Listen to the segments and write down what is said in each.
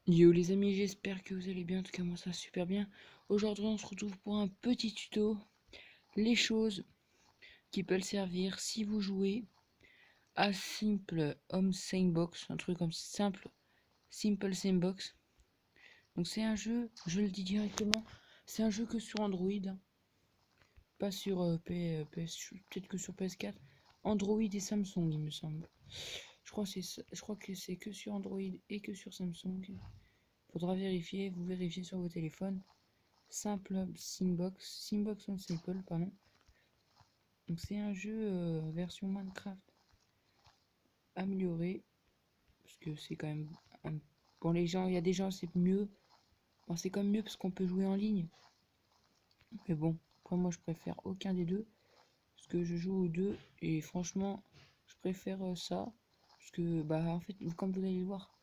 Yo les amis, j'espère que vous allez bien, en tout cas moi ça va super bien. Aujourd'hui on se retrouve pour un petit tuto, les choses qui peuvent servir si vous jouez à Simple Home Sandbox, un truc comme Simple Sandbox. Donc c'est un jeu, je le dis directement, c'est un jeu que sur Android, hein. Pas sur PS, peut-être que sur PS4, Android et Samsung il me semble. Je crois que c'est que sur Android et que sur Samsung. Faudra vérifier, vous vérifiez sur vos téléphones. Simple Simbox on Simple, pardon. Donc c'est un jeu version Minecraft amélioré, parce que c'est quand même pour les gens, il y a des gens c'est mieux. Bon, c'est quand même mieux parce qu'on peut jouer en ligne. Mais bon, après moi je préfère aucun des deux, parce que je joue aux deux et franchement je préfère ça, parce que bah en fait comme vous allez le voir,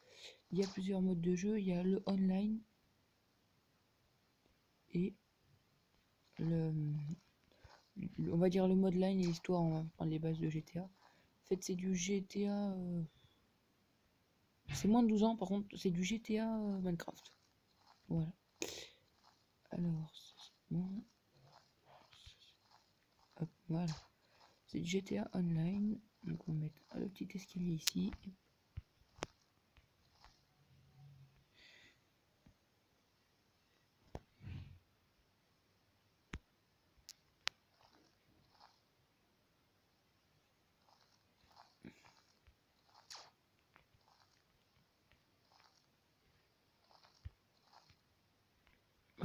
il y a plusieurs modes de jeu, il y a le online et le on va dire le mode line et l'histoire, on va prendre les bases de GTA. En fait, c'est du GTA. C'est moins de 12 ans, par contre, c'est du GTA Minecraft. Voilà. Alors, bon. Hop, voilà. C'est du GTA Online. Donc, on va mettre le petit escalier ici.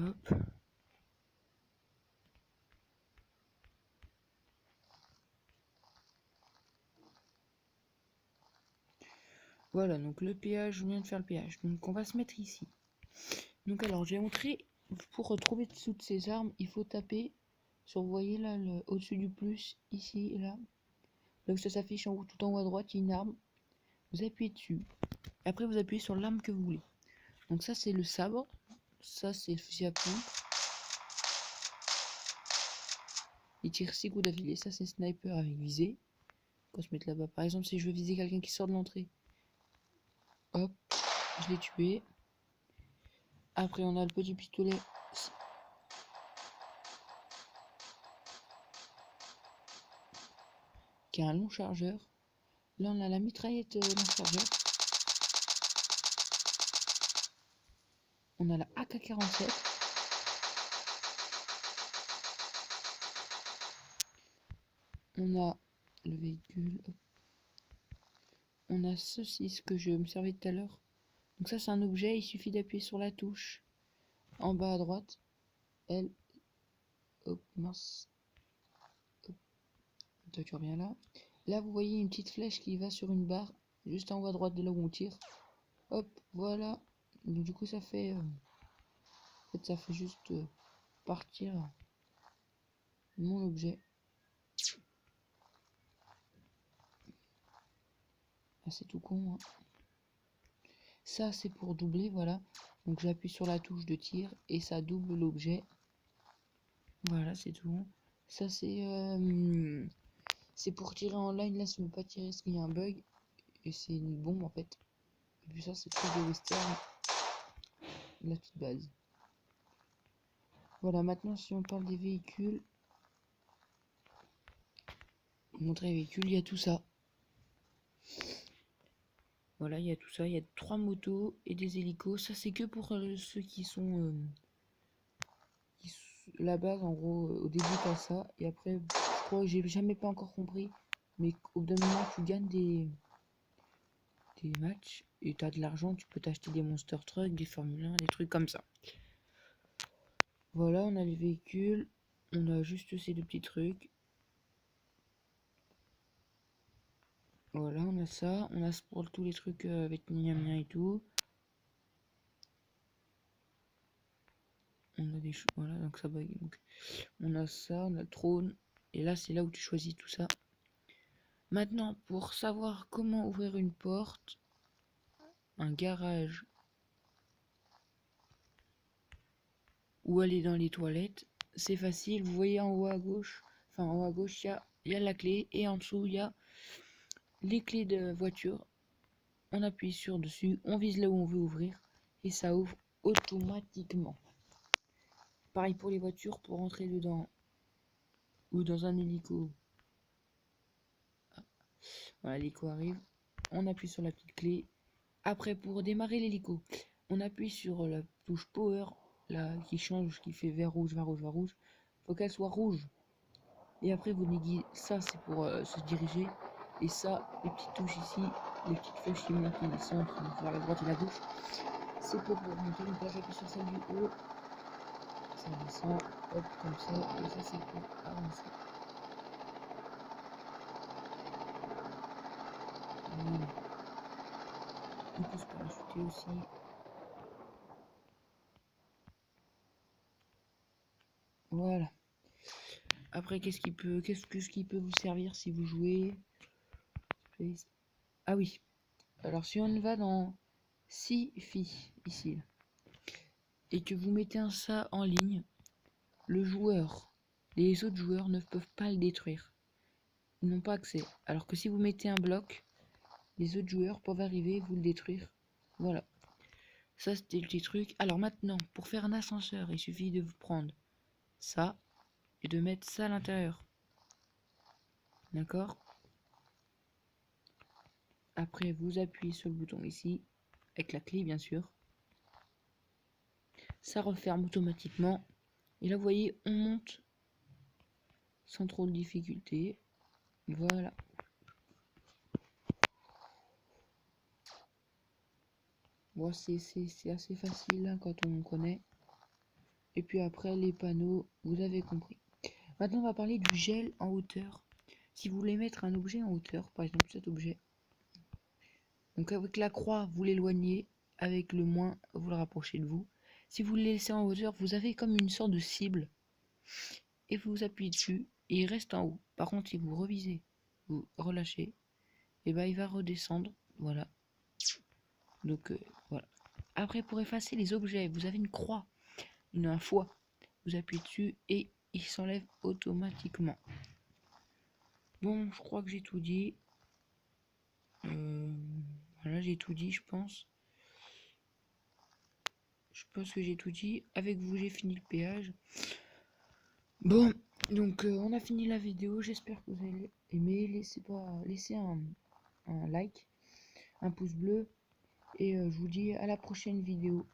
Hop. Voilà, donc le péage, je viens de faire le péage. Donc, on va se mettre ici. Donc, alors, j'ai montré, pour retrouver toutes ces armes, il faut taper sur, vous voyez là, au-dessus du plus, ici et là. Là où ça s'affiche en haut, tout en haut à droite, il y a une arme. Vous appuyez dessus. Après, vous appuyez sur l'arme que vous voulez. Donc ça, c'est le sabre. Ça, c'est le fusil à pompe. Il tire 6 coups d'affilée. Ça, c'est sniper avec visée. On va se mettre là-bas. Par exemple, si je veux viser quelqu'un qui sort de l'entrée. Hop, je l'ai tué. Après, on a le petit pistolet. Qui a un long chargeur. Là, on a la mitraillette long chargeur. On a la AK-47. On a le véhicule. On a ceci, ce que je me servais tout à l'heure. Donc ça, c'est un objet. Il suffit d'appuyer sur la touche en bas à droite. L. Hop, mince. Toi, tu reviens là. Là, vous voyez une petite flèche qui va sur une barre, juste en haut à droite de là où on tire. Hop, voilà. Donc, du coup, ça fait... en fait, ça fait juste partir mon objet. Ah, c'est tout con, hein. Ça, c'est pour doubler, voilà. Donc, j'appuie sur la touche de tir et ça double l'objet. Voilà, c'est tout. Ça, c'est pour tirer en ligne. Là, si on ne veut pas tirer parce qu'il y a un bug. Et c'est une bombe, en fait. Et puis ça, c'est truc de western. La petite base. Voilà, maintenant, si on parle des véhicules... Montrer les véhicules, il y a tout ça. Voilà, il y a tout ça. Il y a 3 motos et des hélicos. Ça, c'est que pour ceux qui sont la base. En gros, au début, t'as ça. Et après, je crois que j'ai jamais pas encore compris. Mais au bout d'un moment, tu gagnes des matchs et t'as de l'argent. Tu peux t'acheter des Monster Truck, des Formule 1, des trucs comme ça. Voilà, on a les véhicules. On a juste ces deux petits trucs. Voilà, on a ça. On a pour tous les trucs avec miam miam et tout. On a des choses, voilà, donc ça bug. Donc, on a ça, on a le trône. Et là, c'est là où tu choisis tout ça. Maintenant, pour savoir comment ouvrir une porte, un garage, ou aller dans les toilettes, c'est facile. Vous voyez en haut à gauche, enfin en haut à gauche, il y a la clé. Et en dessous, il y a les clés de voiture. On appuie sur dessus, on vise là où on veut ouvrir. et ça ouvre automatiquement. Pareil pour les voitures, pour rentrer dedans ou dans un hélico. Voilà, l'hélico arrive, on appuie sur la petite clé. Après, pour démarrer l'hélico, on appuie sur la touche power là qui change, qui fait vert rouge, vert rouge, vert rouge. Faut qu'elle soit rouge. Et après vous négligez, ça c'est pour se diriger. Et ça, les petites touches ici, les petites flèches qui montent, qui descendent, qui vont vers la droite et la gauche, c'est pour remonter. Donc là j'appuie sur celle du haut, ça descend, hop, comme ça, et ça c'est pour avancer. Voilà. On peut se parachuter aussi. Voilà. Après, qu'est-ce qui peut vous servir si vous jouez? Ah oui. Alors, si on va dans SiFi, ici, là, et que vous mettez un ça en ligne, le joueur, les autres joueurs ne peuvent pas le détruire. Ils n'ont pas accès. Alors que si vous mettez un bloc, les autres joueurs peuvent arriver et vous le détruire. Voilà. Ça, c'était le petit truc. Alors maintenant, pour faire un ascenseur, il suffit de vous prendre ça et de mettre ça à l'intérieur. D'accord? Après, vous appuyez sur le bouton ici, avec la clé bien sûr. Ça referme automatiquement. Et là, vous voyez, on monte sans trop de difficulté. Voilà. Bon, c'est assez facile hein, quand on connaît. Et puis après, les panneaux, vous avez compris. Maintenant, on va parler du gel en hauteur. Si vous voulez mettre un objet en hauteur, par exemple cet objet, donc avec la croix, vous l'éloignez, avec le moins, vous le rapprochez de vous. Si vous le laissez en hauteur, vous avez comme une sorte de cible. Et vous appuyez dessus, et il reste en haut. Par contre, si vous revisez, vous relâchez, et ben il va redescendre. Voilà. Donc voilà. Après, pour effacer les objets, vous avez une croix, un foie. Vous appuyez dessus et il s'enlève automatiquement. Bon, je crois que j'ai tout dit. Voilà, j'ai tout dit, je pense. Je pense que j'ai tout dit. Avec vous, j'ai fini le péage. Bon, donc on a fini la vidéo. J'espère que vous avez aimé. Laissez un like, un pouce bleu. Et je vous dis à la prochaine vidéo.